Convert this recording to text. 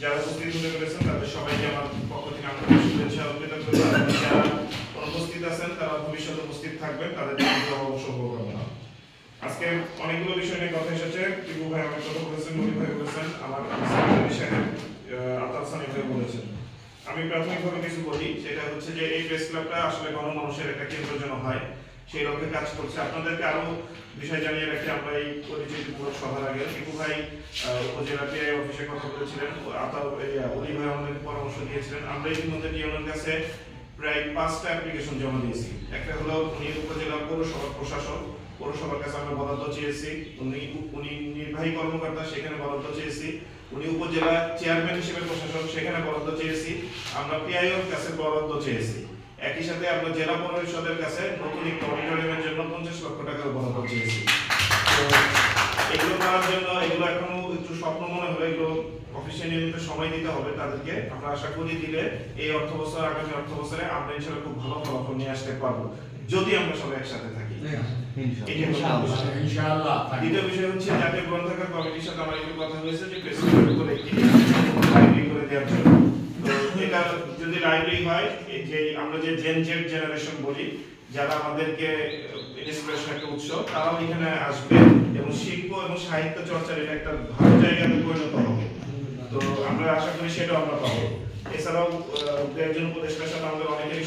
যারা উপস্থিত হতে পেরেছেন তাদের সবাইকে আমার পক্ষ থেকে আন্তরিক শুভেচ্ছা ও কৃতজ্ঞতা। যারা অনুপস্থিত আছেন তারা ভবিষ্যতে উপস্থিত থাকবেন, তাদের জন্য শুভকামনা। আজকে অনেকগুলো বিষয় নিয়ে কথা এসেছে। টিপু ভাই অনেক কথা বলেছেন, নবী ভাই বলেছেন, আমার সাহেব আতাল সানি ভাই বলেছেন। আমি প্রাথমিকভাবে কিছু বলি, সেটা হচ্ছে যে এই প্রেস ক্লাবটা আসলে গণমানুষের একটা কেন্দ্র যেন হয় সেই লক্ষ্যে কাজ করছে। আপনাদেরকে আরো বিষয় জানিয়ে রাখি, আমরা এই পরিচিতিমূলক সভার আগে টিপু ভাই উপজেলা পিআই অফিসে কথা বলেছিলেন, আতাল অলি ভাই আমাদেরকে পরামর্শ দিয়েছিলেন। আমরা ইতিমধ্যে ডিএনের কাছে প্রায় 5টা অ্যাপ্লিকেশন জমা দিয়েছি। একটা হলো উনি উপজেলা পৌরসভার প্রশাসক, পৌরসভার কাছে আমরা বরাদ্দ চেয়েছি। উনি নির্বাহী কর্মকর্তা, সেখানে বরাদ্দ চেয়েছি। উনি উপজেলা চেয়ারম্যান হিসেবে প্রশাসক, সেখানে বরাদ্দ চেয়েছি। আমরা পিআইওর কাছে বরাদ্দ চেয়েছি। একই সাথে আমরা জেলা পরিষদের কাছে নতুন একটি অডিটোরিয়ামের জন্য 50 লক্ষ টাকার বরাদ্দ চেয়েছি। তো এগুলো করার জন্য, এগুলো এখনো একটু স্বপ্ন মনে হলে এগুলো অফিসে নিয়মিত সময় দিতে হবে তাদেরকে। আমরা আশা করি দিলে এই অর্থ বছর, আগামী অর্থ বছরে আমরা ইনশাআল্লাহ খুব ভালো ফলাফল নিয়ে আসতে পারবো, যদি আমরা সবাই একসাথে থাকি। ইনশাআল্লাহ। দ্বিতীয় বিষয় হচ্ছে জাতীয় গ্রন্থাগার কমিটির সাথে আমার একটু কথা হয়েছে যে প্রেসিডেন্ট করে একটি লাইব্রেরি করে দেওয়ার জন্য। তো এটা যদি লাইব্রেরি হয়, এই যে আমরা যে জেন জেড জেনারেশন বলি, যারা আমাদেরকে ইন্সপিরেশন একটা উৎস, তারাও এখানে আসবে এবং শিল্প এবং সাহিত্য চর্চার এটা একটা ভালো জায়গাতে পরিণত হবে। তো আমরা আশা করি সেটাও আমরা পাবো। এছাড়াও একজন উপদেষ্টার সাথে আমাদের অনেকেরই